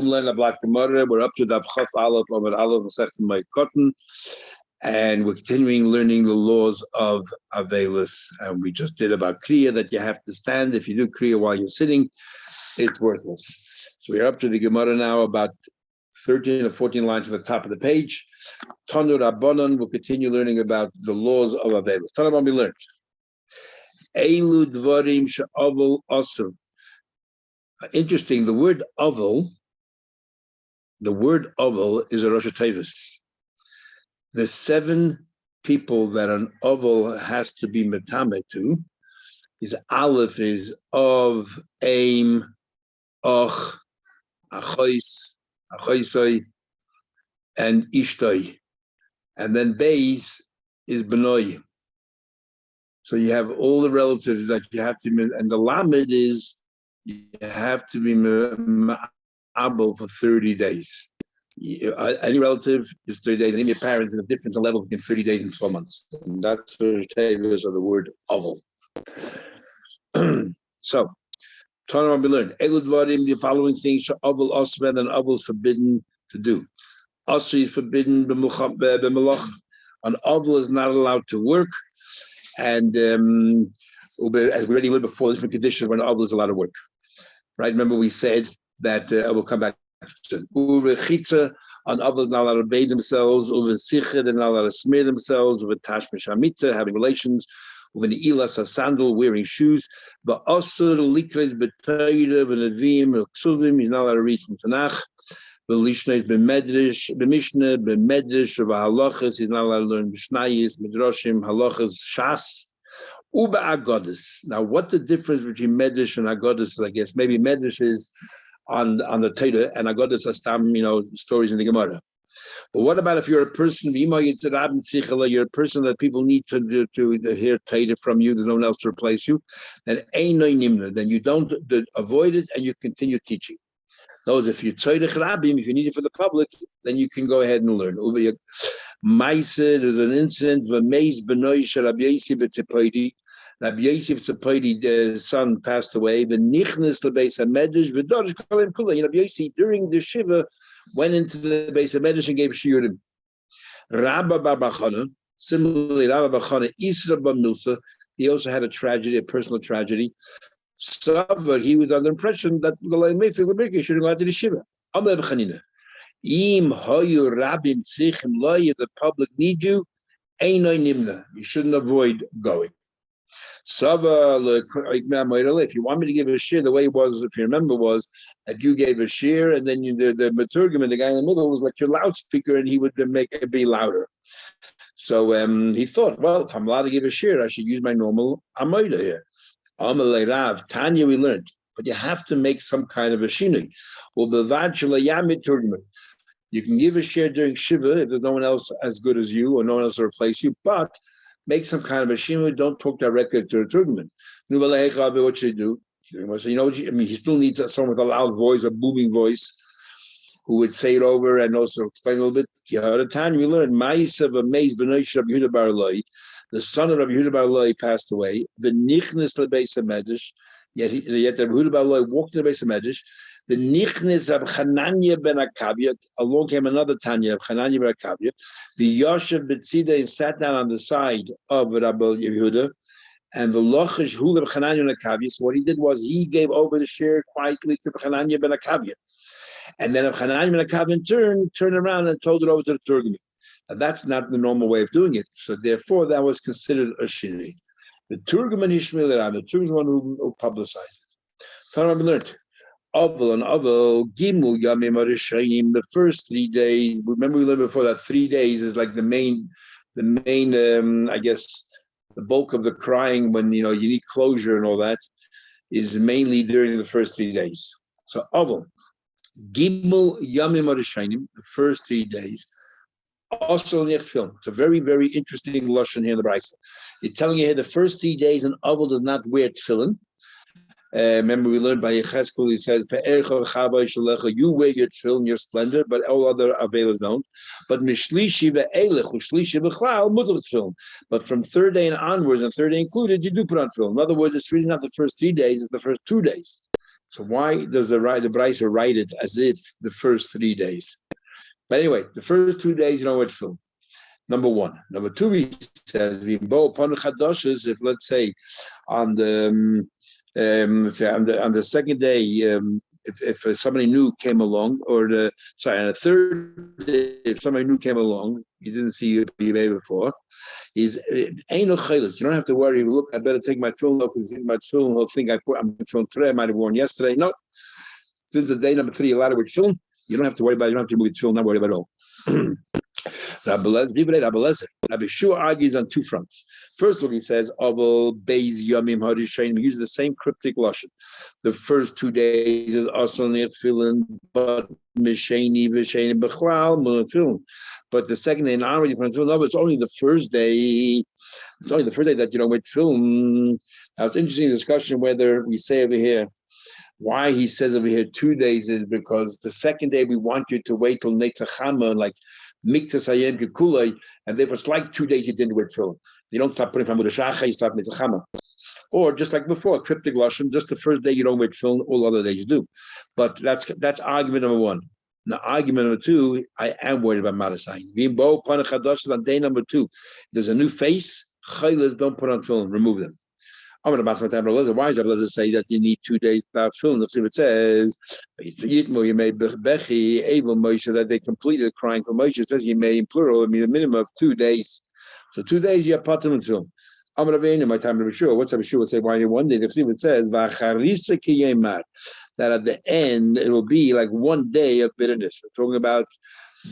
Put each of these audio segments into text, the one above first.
We're up to Daf Chaf Aleph Moed Katan, and we're continuing learning the laws of Avelis. And we just did about Kriya that you have to stand. If you do Kriya while you're sitting, it's worthless. So we're up to the Gemara now, about 13 or 14 lines at the top of the page. Tanu Rabbanan, we'll continue learning about the laws of Avelis. Tanu Rabbanan, we learned. Eilu Dvarim She'avel Asur. Interesting, the word Avel is a Rosh Tevis. The 7 people that an Avel has to be metame to is Aleph is of, Aim, Och, Achoisoi, and Ishtoi. And then Beis is Benoi. So you have all the relatives that you have to, and the Lamed is you have to be Abel for 30 days. Any relative is 30 days, and your parents in a difference in level between 30 days and 12 months. And that's the tables of the word Avel. So, Tanah we learned. The following things Avel Osman and Avel is forbidden to do. Asri is forbidden b'melach. An Avel is not allowed to work, and as we already learned before, there's been conditions when Avel is allowed to work. Right? Remember we said that I will come back to Urechitza, on others not allowed to bathe themselves, over Sicha, they're not allowed to smear themselves, over Tashmish Hamita, having relations, over the Ilas, a sandal, wearing shoes, but also the Likres B'Torah, B'Nevim, B'Ksuvim, he's not allowed to read from Tanakh, B'Lishna is B'Medrash, B'Mishnah, B'Medrash, B'Halachas, he's not allowed to learn Mishnayis, Midrashim, Halachas, Shas, Uba Agodas. Now, what the difference between Medrash and Agodas is, I guess, maybe Medrash is on the Torah, and Agodas are stories in the Gemara. But what about if you're a person, you're a person that people need to hear Torah from you, there's no one else to replace you, then you don't avoid it and you continue teaching. Those, if you're Tzorech Rabbim, if you need it for the public, then you can go ahead and learn. Maise, there's an incident, V'meiz b'noi shel Rabbi Yosef b'Tzipoidi. Rabbi Yosef Tzipodi's son passed away. V'nichnes lebeis hamedrash v'dorish kolim kula. Rabbi Yosef, during the Shiva, went into the Beis HaMedrash and gave shiurim. Rabba bar Bachana, similarly, Rabba Bachana, Isra bar Milsa, he also had a tragedy, a personal tragedy. Suffer, he was under the impression that Golai shouldn't go out to the Shiva. Amar B'chanina. Im hoyu rabim tzrichim loy, the public need you, einoi nimna. You shouldn't avoid going. Sava, if you want me to give a share, the way it was, if you remember, was that you gave a share, and then the Maturgim, the guy in the middle, was like your loudspeaker, and he would make it be louder. So he thought, well, if I'm allowed to give a share, I should use my normal Amoida here. Amalei Rav, Tanya, we learned, but you have to make some kind of a shinui. You can give a share during Shiva if there's no one else as good as you or no one else to replace you, but make some kind of a shinui. Don't talk directly to the Turkmen. What should he do? He still needs someone with a loud voice, a booming voice, who would say it over and also explain a little bit. Tanya, we learned, the son of Rabbi Yehuda bar Eloi passed away. The nichnes lebeis hamedrash, yet Rabbi Yehuda bar Eloi walked to the Beis HaMedrash. The nichnes of Chananya ben Akavia, along came another Tanya of Chananya ben Akavia. The Yoshev B'tzida sat down on the side of Rabbi Yehuda, and the Lochish Hulav Chananya ben Akavia. So what he did was he gave over the share quietly to Chananya ben Akavia, and then Chananya ben Akavia in turn turned around and told it over to the Turgmi. That's not the normal way of doing it. So therefore, that was considered a shiri. The Turgman Ishmael Rab, the Turgman is one who publicized it. Tanah learned, Avel and Avel, Gimel Yamim Arishayim, the first 3 days. Remember we learned before that 3 days is like the main, I guess, the bulk of the crying when you need closure and all that is mainly during the first 3 days. So Avel, Gimel Yamim Arishayim, the first 3 days. Also, film. It's a very, very interesting lashon here in the Brisa. It's telling you here the first 3 days an Avel does not wear tefillin. Remember, we learned by Yechezkel, he says, you wear your tefillin, your splendor, but all other Avelas don't. But Mishlishi ve'elech, Ushlishi v'chlal, mutar tefillin. But from 3rd day and onwards, and 3rd day included, you do put on tefillin. In other words, it's really not the first 3 days, it's the first 2 days. So why does the Brisa write it as if the first 3 days? But anyway, the first 2 days, you know what film. Number one. Number two, he says, if let's say on the let's say on the second day, if somebody new came along, or on the third day, if somebody new came along, you didn't see you before, ain't no chaylik. You don't have to worry. Look, I better take my tefillin off because my tefillin. He'll think I'm tefillin today. I might have worn yesterday. No, since the day number 3, a lot of with tefillin, you don't have to worry about it. You don't have to move tefillin. Not worry about it all. Rabbi Shua argues on two fronts. First of all, he says, "Aval Beis Yamim Harishain." He uses the same cryptic lashon. The first 2 days is Asan Tefillin, but Misheni V'Sheni B'Chlal Tefillin. But the second day, no, it's only the first day. It's only the first day that you don't wear tefillin. Now it's interesting discussion whether we say over here. Why he says over here 2 days is because the second day we want you to wait till Netzachama, like Miktas Hayem Kikulay, and therefore it's like 2 days you didn't wear tefillin. You don't stop putting from Mudashacha, you start Netzachama. Or just like before, cryptic lashon, just the first day you don't wear tefillin, all other days you do. But that's argument number one. Now, argument number two, I am worried about Marasayin. Vimbo Panachadash on day number 2. There's a new face, chaylas don't put on tefillin, remove them. I'm going to ask my time. Why does Rabbi say that you need 2 days without tefillin? Let's see if it says, you may bechi able Moshe that they completed crying for Moshe. It says you may in plural, it means a minimum of 2 days. So 2 days you have patim and tefillin. I'm going to be in my time to be sure. What's Rabbi Shua say? Why in 1 day? Let's see if it says that at the end it will be like 1 day of bitterness. We're talking about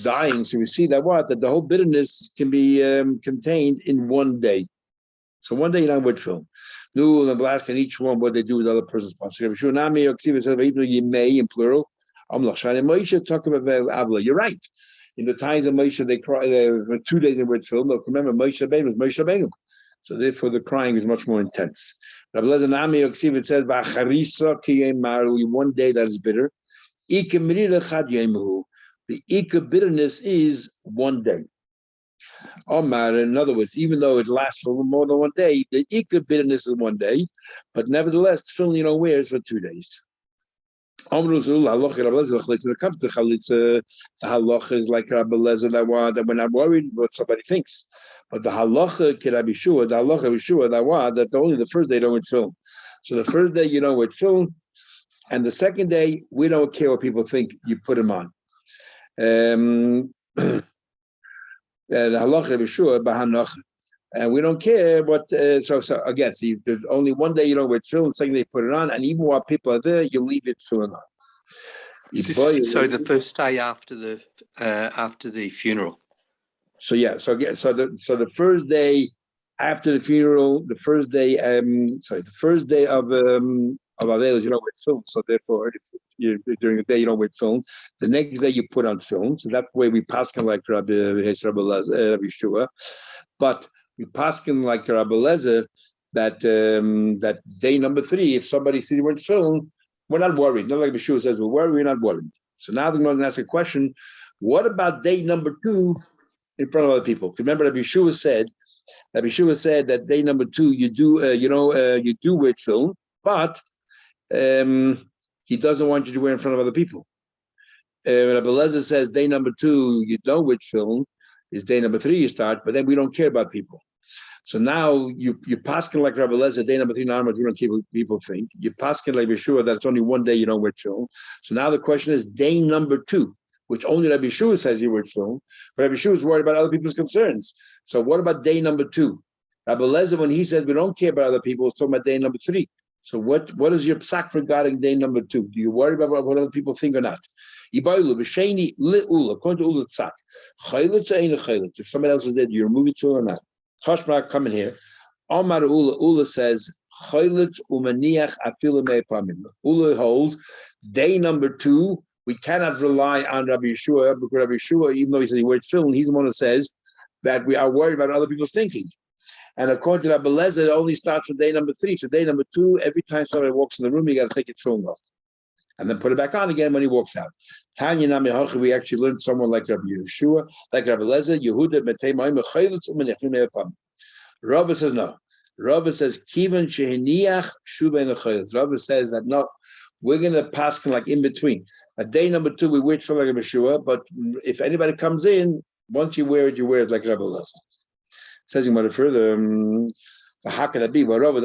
dying, so we see that that the whole bitterness can be contained in 1 day. So 1 day you're not with tefillin. Nu and Blask and each one what they do with other person's sponsor. You may in plural. Moshe talk about Avla. You're right. In the times of Moshe, they cry for 2 days in word film. Look, remember Moshe Rabbeinu was Moshe Rabbeinu. So therefore the crying is much more intense. It says 1 day that is bitter. The Ika bitterness is 1 day. In other words, even though it lasts for more than 1 day, the Ika bitterness is 1 day, but nevertheless, tefillin wears for 2 days. When it comes to chalitza, the halacha is like Rabbi Lezer that we're not worried what somebody thinks. But the halacha can be sure, that only the first day don't wear tefillin. So the first day you don't wear tefillin, and the second day we don't care what people think. You put them on. And we don't care what. So again, see, there's only 1 day you don't wear tefillin, second day you put it on, and even while people are there, you leave it tefillin on. So the first day after the funeral. So yeah, so the first day after the funeral, the first day of Avelis, you don't wear tefillin. So therefore, during the day you don't wear tefillin. The next day you put on tefillin. So that way we paskin like Rabbi Shua, but we paskin like Rabbi Lezer that that day number 3, if somebody sees we're tefillin, we're not worried. Not like Rabbi Shua says we're worried. We're not worried. So now they're going to ask a question: what about day number 2 in front of other people? Remember, Rabbi Shua said that day number 2 you do wear tefillin, but he doesn't want you to wear in front of other people. Rabbi Lezer says day number 2 you don't wear tefillin, is day number 3 you start, but then we don't care about people. So now you paskin like Rabbi Lezer, day number 3 onwards, we don't care what people think. You paskin like Yeshua that it's only 1 day you don't wear tefillin. So now the question is day number 2, which only Rabbi Yeshua says you wear tefillin, but Rabbi Yeshua is worried about other people's concerns. So what about day number 2? Rabbi Lezer, when he says we don't care about other people, is talking about day number 3. So what is your psak regarding day number 2? Do you worry about what other people think or not? According to Ula psak, if somebody else is there, do you remove it to or not? Toshma, come in here. Omar Ula says Ula holds day number 2. We cannot rely on Rabbi Yeshua, because Rabbi Yeshua, even though he says he wears tefillin, he's the one who says that we are worried about other people's thinking. And according to Rabbi Lezer, it only starts from day number 3. So day number 2, every time somebody walks in the room, you got to take your tefillin off and then put it back on again when he walks out. Tanya Nami Hachi, we actually learned someone like Rabbi Yeshua, like Rabbi Lezer, Yehuda Metei Ma'im Chayilutz U'Menechim Me'apam. Rabbi says no. Rabbi says Kivan Shehiniach Shubein Chayilutz. Rabbi says that no. We're going to pass like in between. At day number 2, we wait for like a Meshua, but if anybody comes in, once you wear it like Rebbe does. Says you might further. How can it be? Well, Rabbi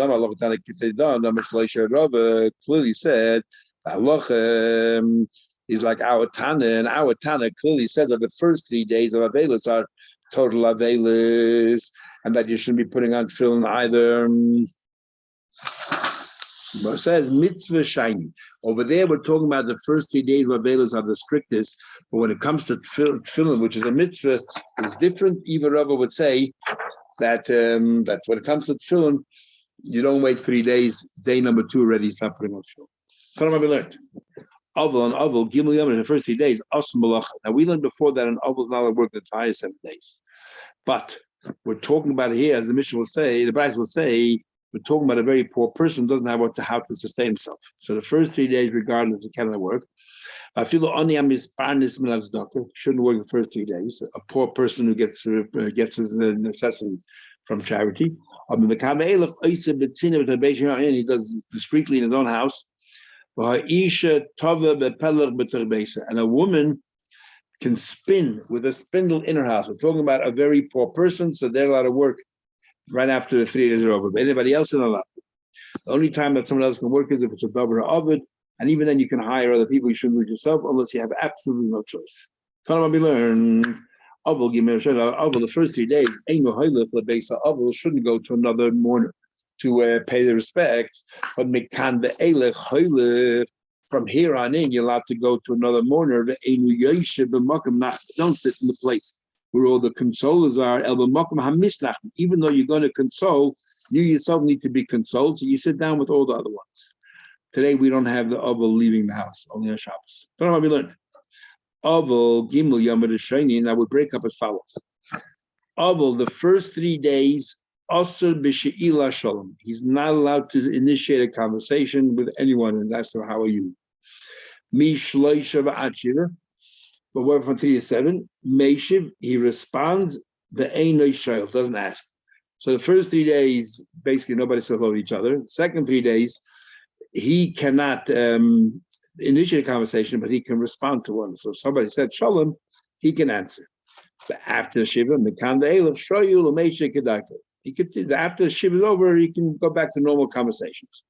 clearly said Allah is like our Tana, and our Tana clearly says that the first 3 days of Avelis are total Avelis, and that you shouldn't be putting on film either. But it says mitzvah shiny. Over there, we're talking about the first 3 days of Avelis are the strictest, but when it comes to film, which is a mitzvah, it's different. Even Rabbi would say that when it comes to tefillin, you don't wait 3 days. Day number 2 already, you start putting on tefillin. So what have we learned? Avol and Avol, Gimel Yom in the first 3 days, Asum Malacha. Now we learned before that an Avol is not allowed to work the entire 7 days. But we're talking about here, as the Mishnah will say, the Bryce will say, we're talking about a very poor person who doesn't have how to sustain himself. So the first 3 days, regardless, he cannot work. I feel shouldn't work the first 3 days. A poor person who gets his necessities from charity. He does discreetly in his own house. And a woman can spin with a spindle in her house. We're talking about a very poor person, so they're allowed to work right after the 3 days are over. But anybody else is not allowed. The only time that someone else can work is if it's a davar ovid. And even then, you can hire other people. You shouldn't do it yourself unless you have absolutely no choice. So we learn, the first 3 days, Avol shouldn't go to another mourner to pay the respects. But from here on in, you're allowed to go to another mourner. Don't sit in the place where all the consolers are. Even though you're going to console, you yourself need to be consoled. So you sit down with all the other ones. Today we don't have the Avol leaving the house, only on Shabbos. So what we learned? Avol Gimel Yom Sheni, and I would break up as follows. Avol, the first 3 days, Asr b'She'ila Shalom. He's not allowed to initiate a conversation with anyone and ask them, how are you? Mi Shloisha v'Achira, but we're from 3 to 7. Meishiv, he responds, the Einoi Shayel, doesn't ask. So the first 3 days, basically nobody says hello to each other. The second 3 days, he cannot initiate a conversation, but he can respond to one. So if somebody said shalom, he can answer. But after Shiva, he could, after Shiva is over, he can go back to normal conversations.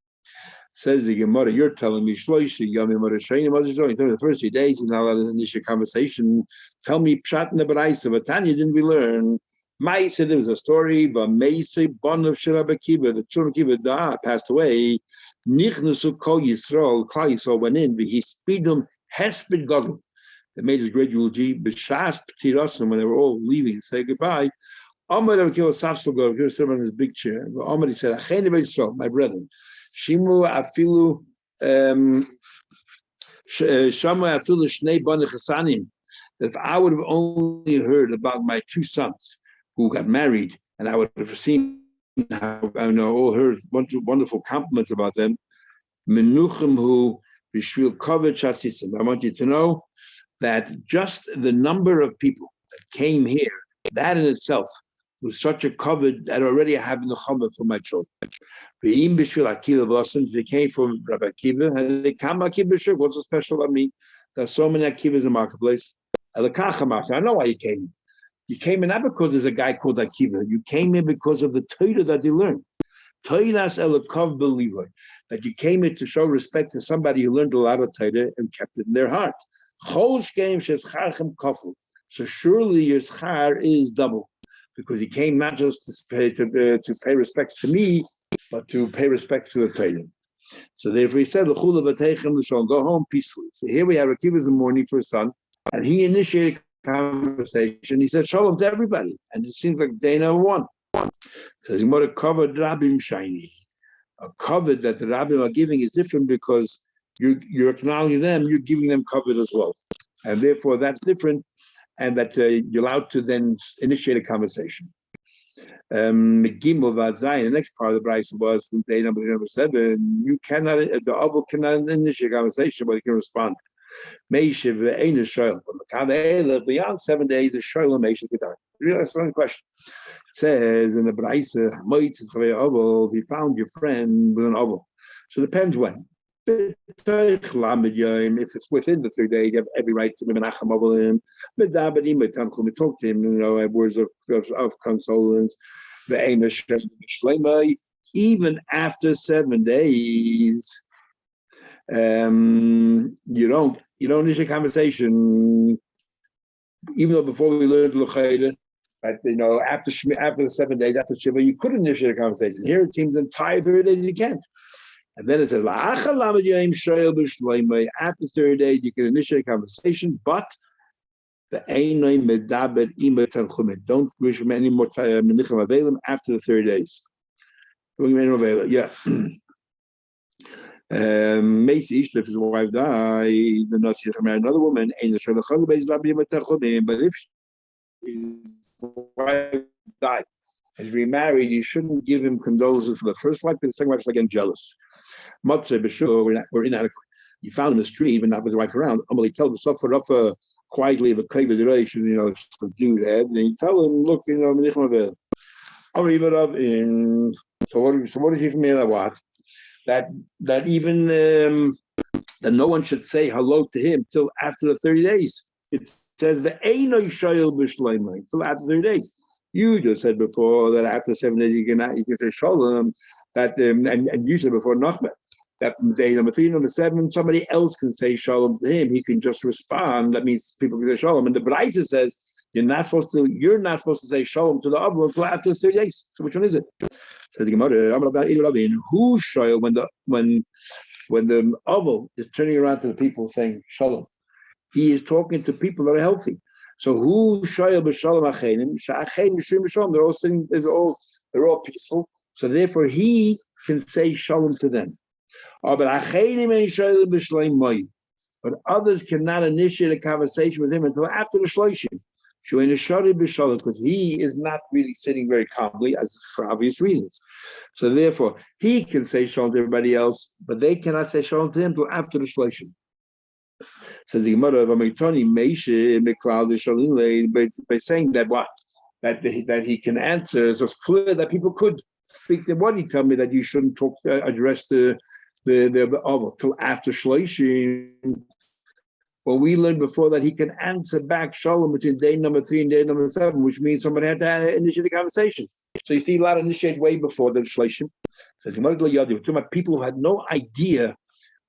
Says the Gemara, you're telling me the first 3 days he's not allowed to initiate a conversation. Tell me pshat in the baraisa, but Tanya didn't we learn? Mai said there was a story, but Meisei Bon of Shirabakiba, the children of Kiba passed away. Nichnusu Kol Yisrael, Klal Yisrael went in, but he spidum hesped gadol. They made his great eulogy, b'shas p'tirasim, when they were all leaving to say goodbye. Amar Rabbi Safsel Gadol, he was sitting on his big chair. Amar, he said, Achei Nebei Yisrael, my brethren, Shimu afilu Shamu afilu Shnei Bnei Chasanim, that if I would have only heard about my 2 sons who got married, and I would have seen how I know all heard wonderful compliments about them. Menuchim who b'shvil koved shasisim. I want you to know that just the number of people that came here, that in itself was such a covered that already I have in the chama for my children. Ve'im b'shvil Akiva blossoms. They came from Rabbi Akiva, and they come Akiva. Sure, what's so special about me? There's so many Akivas in the marketplace. I know why you came. You came in not because there's a guy called Akiva. You came in because of the Torah that you learned. Toiras elokov b'livoy. That you came in to show respect to somebody who learned a lot of Torah and kept it in their heart. Chol shkeim shescharchem kofel. So surely your schar is double, because he came not just to pay respects to me, but to pay respects to the Torah. So therefore he said, "L'chula v'teichem l'shalom." Go home peacefully. So here we have Akiva in the morning for his son, and he initiated conversation. He said shalom to everybody, and it seems like day number 1. Says you want to cover rabbim shiny. A cover that the rabbim are giving is different because you're acknowledging them, you're giving them cover as well, and therefore that's different, and that you're allowed to then initiate a conversation. The next part of the Bryce was from day number 7. You cannot, the Avol cannot initiate a conversation, but he can respond. Meishiv ain't a shoyl. Beyond 7 days, a shoyl meishiv kedar. That's one question. It says in the Braisa, he found your friend with an Avol. So it depends when. If it's within the 3 days, you have every right to menachem over him. We talk to him, words of condolence. Even after 7 days, you don't need a conversation. Even though before we learned l'chayda, that after the 7 days after shiva, you could initiate a conversation. Here it seems the entire 30 days you can't. And then it says, after 30 days, you can initiate a conversation, but don't wish him any more menichem avelim after the 30 days. Yeah. Macy Ishlif, his wife died, the Nazi married another woman, but if his wife died, has remarried, you shouldn't give him condolences for the first wife, because the second wife is like getting jealous. Matzah b'shul, we're inadequate. You found him in the street, even not with his wife around. Amalei tell him to suffer up quietly of a kavod relation, subdue that, and you tell him, look, menichem avelim. So what is he from here? What? That even that no one should say hello to him till after the 30 days. It says the einay shayil b'shleimai till after 30 days. You just said before that after 7 days you can say shalom. That and you said before Nachman that day number 3, number 7, somebody else can say shalom to him. He can just respond. That means people can say shalom. And the Braisa says you're not supposed to say shalom to the Abu until after 30 days. So which one is it? Says the Gemara, who shoyel when the Abu is turning around to the people saying shalom, he is talking to people that are healthy. So who shoyel b'shalom achenim? Sha'achenim yishrim b'shalom. They're all sitting. They're all peaceful. So therefore, he can say shalom to them. But others cannot initiate a conversation with him until after the shloshim. Because he is not really sitting very calmly, as for obvious reasons. So therefore, he can say shalom to everybody else, but they cannot say shalom to him until after the shloshim. Says the Gemara, by saying that what? That he can answer, so it's clear that people could speak to what he told me that you shouldn't address the till after shloshim. Well, we learned before that he can answer back shalom between day number 3 and day number 7, which means somebody had to initiate the conversation. So you see a lot of initiate way before the shloshim. So we're talking about people who had no idea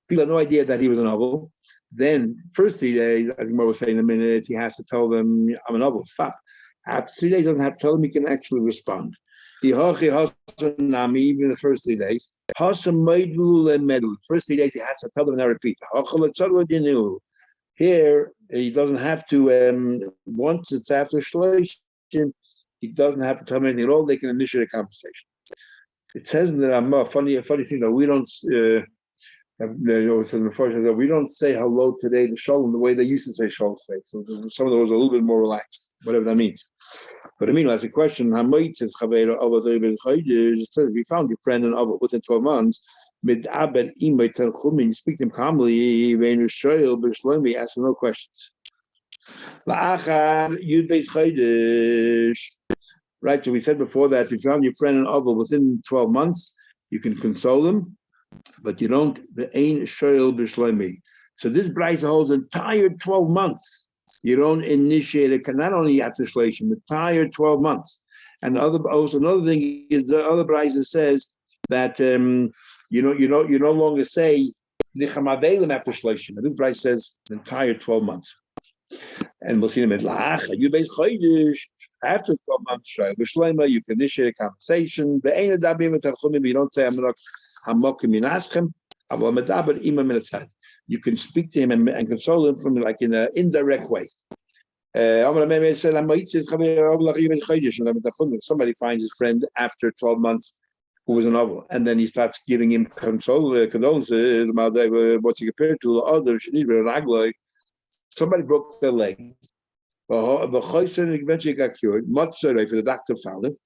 that he was an Avel. Then first 3 days, as Gemara was saying in a minute, he has to tell them, I'm an Avel, stop. After 3 days, he doesn't have to tell them, he can actually respond. Even the first 3 days. First 3 days, he has to tell them and I repeat. Here, he doesn't have to, once it's after shloshim, he doesn't have to tell them anything at all, they can initiate a conversation. It says in the Ramah, funny thing that we don't, we don't say hello today to shalom the way they used to say shalom today. So some of those are a little bit more relaxed, whatever that means. But I mean, that's a question. It says, we found your friend in Ava within 12 months. You speak to him calmly, you ask him no questions. Right, so we said before that if you found your friend in Ava within 12 months, you can console him, but you don't, the ain shoyel b'shlomi. So this Braisa holds entire 12 months. You don't initiate it, not only after shloshim, the entire 12 months. And another thing is the other Braisa says that you no longer say nichem avelim after shloshim. This Braisa says the entire 12 months. And we'll see in a minute. After 12 months, you can initiate a conversation. You don't say you can speak to him and console him from like in an indirect way. Somebody finds his friend after 12 months who was a novel, and then he starts giving him condolences. What's he compared to? Somebody broke their leg. Eventually got cured. The doctor found him.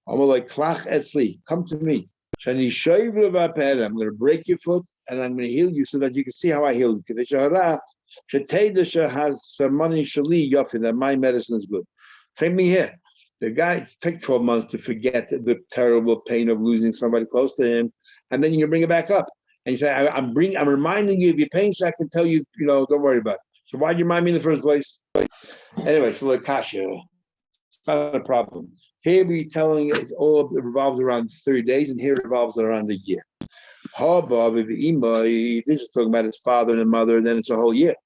I'm like, come to me. I'm going to break your foot and I'm going to heal you so that you can see how I heal you. That my medicine is good. Take me here. The guy took 12 months to forget the terrible pain of losing somebody close to him, and then you can bring it back up. And you say, I'm reminding you, if you're paying, so I can tell you, don't worry about it. So why'd you remind me in the first place? Anyway, so like Kasha, it's not a problem. Here we're telling it revolves around 30 days, and here it revolves around a year. This is talking about his father and mother, and then it's a whole year.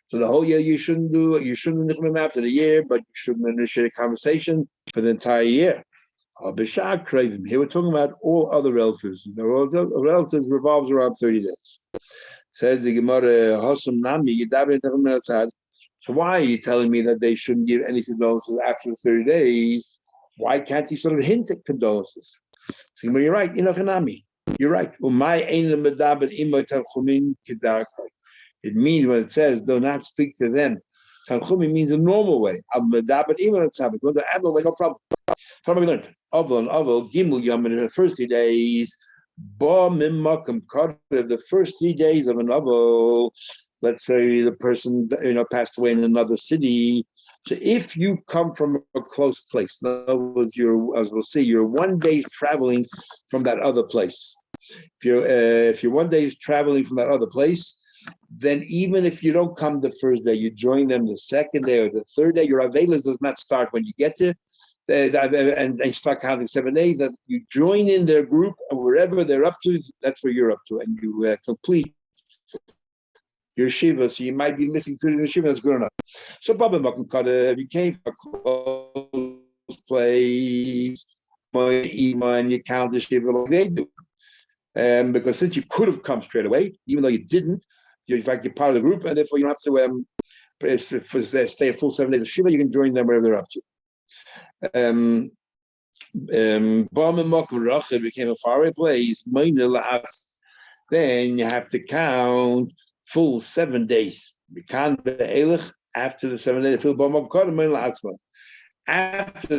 So the whole year you shouldn't nickname after the year, but you shouldn't initiate a conversation for the entire year. Here we're talking about all other relatives. The relatives revolves around 30 days. Says the Gemara, so why are you telling me that they shouldn't give any condolences after 30 days? Why can't you sort of hint at condolences? So you're right, you're right. It means when it says do not speak to them, Tanchumi means a normal way. No problem. How we learned? Avol, Gimel Yom in the first 3 days. The first 3 days of an Avol, let's say the person passed away in another city. So if you come from a close place, in other words, as we'll see, you're 1 day traveling from that other place. If you're 1 day traveling from that other place, then even if you don't come the first day, you join them the second day or the third day. Your Avelis does not start when you get there, and they start counting 7 days. That you join in their group, and wherever they're up to, that's where you're up to, and you complete your shiva. So you might be missing 2 days in shiva. That's good enough. So Baba Makkah, if you came from a close place, you count the shiva like they do. Because since you could have come straight away, even though you didn't, you're part of the group, and therefore you don't have to stay a full 7 days of Shiva. You can join them wherever they're up to. It became a faraway place. Then you have to count full 7 days. After the 7 days, after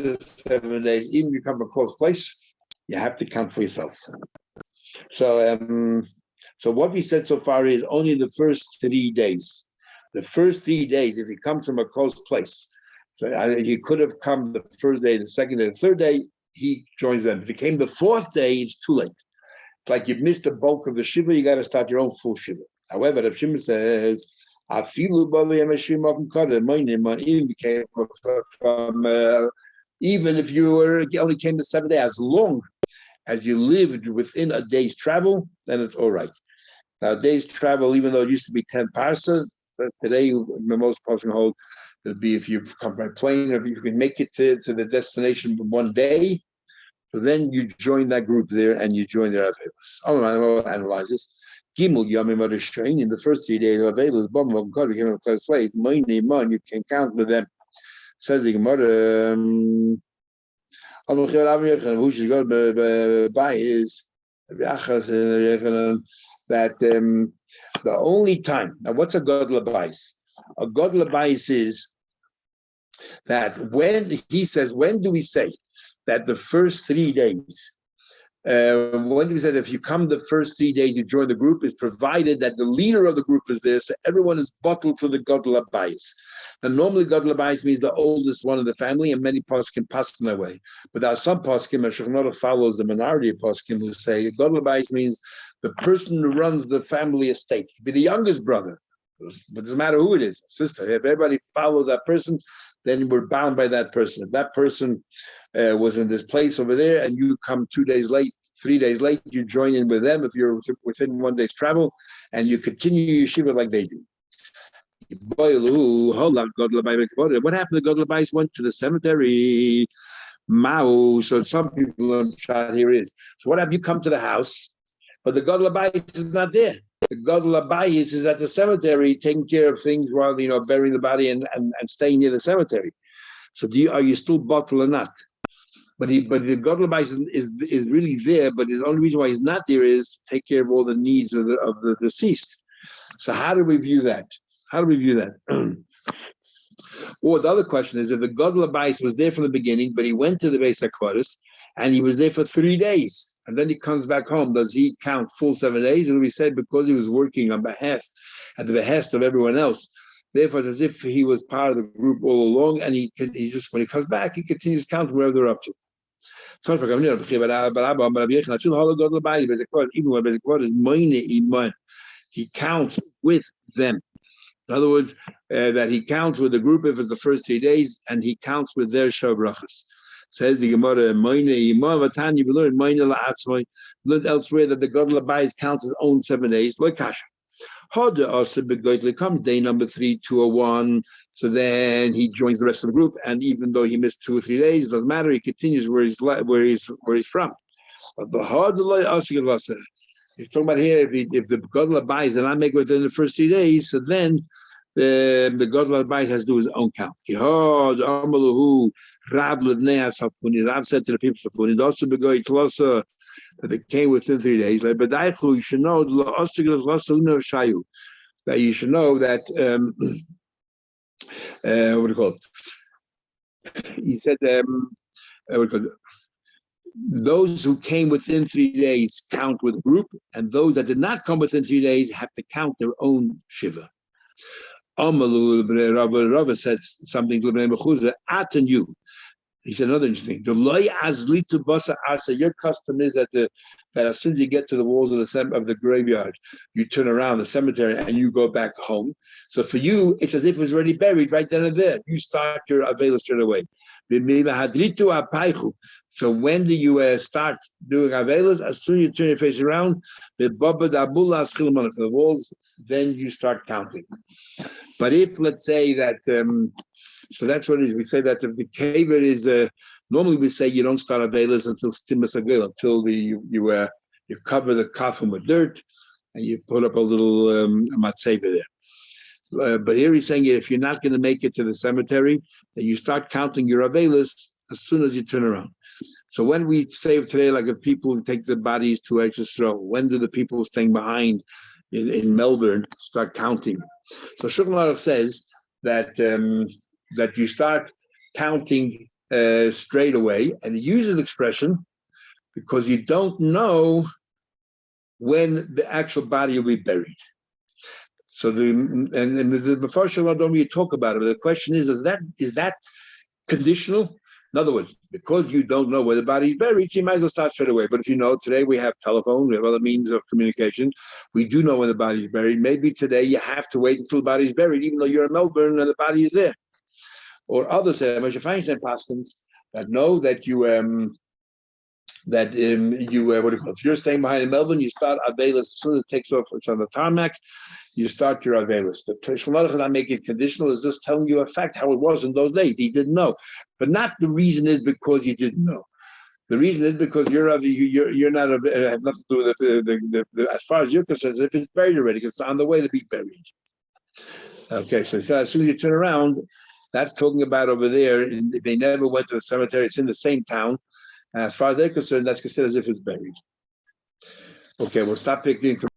the 7 days, even if you come from a close place, you have to count for yourself. So what we said so far is only the first 3 days. The first 3 days, if he comes from a close place, so if he could have come the first day, the second day, the third day, he joins them. If he came the 4th day, it's too late. It's like you've missed the bulk of the shiva. You got to start your own full shiva. However, the Shimon says, even if you only came the 7th day, as long as you lived within a day's travel, then it's all right. Now, a day's travel, even though it used to be 10 parsas, today, the most possible hold would be if you come by plane, or if you can make it to the destination in 1 day, so then you join that group there and you join their Avelis. I'll analyze this. Gimel Yamim Adishain, in the first 3 days of Avelis, God became a close place. You can count with them. Says the Gemara, who should go by is that the only time. Now, what's a god labais? A god labais is that when he says, when do we say that the first 3 days? When do we say that if you come the first 3 days, you join the group, is provided that the leader of the group is there, so everyone is bottled to the god labais. And normally, God Labais means the oldest one of the family, and many poskim pass in that way. But there are some poskim, and Shulchan follows the minority of poskim, who say God Labais means the person who runs the family estate. It could be the youngest brother, but it doesn't matter who it is, sister. If everybody follows that person, then we're bound by that person. If that person was in this place over there, and you come 2 days late, 3 days late, you join in with them if you're within 1 day's travel, and you continue your shiva like they do. What happened to God Labais? Went to the cemetery. Mao. So some people learn shot here is. So what have you come to the house? But the God Labais is not there. The God Labais is at the cemetery taking care of things while burying the body and staying near the cemetery. So are you still bottled or not? But the God Labais is really there, but the only reason why he's not there is to take care of all the needs of the deceased. So how do we view that? Or the other question is, if the God Labais was there from the beginning, but he went to the Beis HaKvoros and he was there for 3 days, and then he comes back home, does he count full 7 days? Or do we say because he was working at the behest of everyone else, therefore it's as if he was part of the group all along, and he just, when he comes back, he continues counting wherever they're up to. Even when Bezekvod is Moine Iman, he counts with them. In other words, that he counts with the group if it's the first 3 days, and he counts with their Shabrachas. Says the Gemara, Moine Iman Vatani, we learned Moine La'atzmoy, learned elsewhere that the God Labais counts his own 7 days, like Kasha. Hoda also comes day number 3, 201. So then he joins the rest of the group, and even though he missed 2 or 3 days, it doesn't matter. He continues where he's from. But the Hoda he's talking about here if the Godla buys and I make within the first 3 days, so then the Godla buys has to do his own count. Rav said to the people that they came within 3 days. You should know that you should know that what do you call it? He said those who came within 3 days count with a group, and those that did not come within 3 days have to count their own shiva. Rava said something to the Atan you. He said another interesting thing. Your custom is that as soon as you get to the walls of the graveyard, you turn around the cemetery and you go back home. So for you, it's as if it was already buried right then and there. You start your avela straight away. So when do you start doing avelas? As soon as you turn your face around, the walls, then you start counting. But if, let's say that, so that's what it is. We say that if the kaver is, normally we say you don't start avelas until stimus agil, until you cover the coffin with dirt and you put up a little matzeva there. But here he's saying if you're not going to make it to the cemetery, then you start counting your avelas as soon as you turn around. So when we say today, like if people take the bodies to Exodus Row, when do the people staying behind in Melbourne start counting? So Shulchan Aruch says that that you start counting straight away, and he uses the expression because you don't know when the actual body will be buried. So the Mefarshim don't really talk about it. But the question is that conditional? In other words, because you don't know where the body is buried, you might as well start straight away. But if you know, today we have telephone, we have other means of communication. We do know when the body is buried. Maybe today you have to wait until the body is buried, even though you're in Melbourne and the body is there. Or others, Moshe Feinstein Paskins, that know that you what do you call it? If you're staying behind in Melbourne, you start avelas as soon as it takes off. It's on the tarmac. You start your avelas. The Shulchan Aruch not make it conditional is just telling you a fact how it was in those days. He didn't know, but not the reason is because you didn't know. The reason is because you're not have nothing to do with the as far as you're concerned. If it's buried already, it's on the way to be buried. Okay, so as soon as you turn around, that's talking about over there. They never went to the cemetery. It's in the same town. As far as they're concerned, that's considered as if it's buried. Okay, we'll stop picking.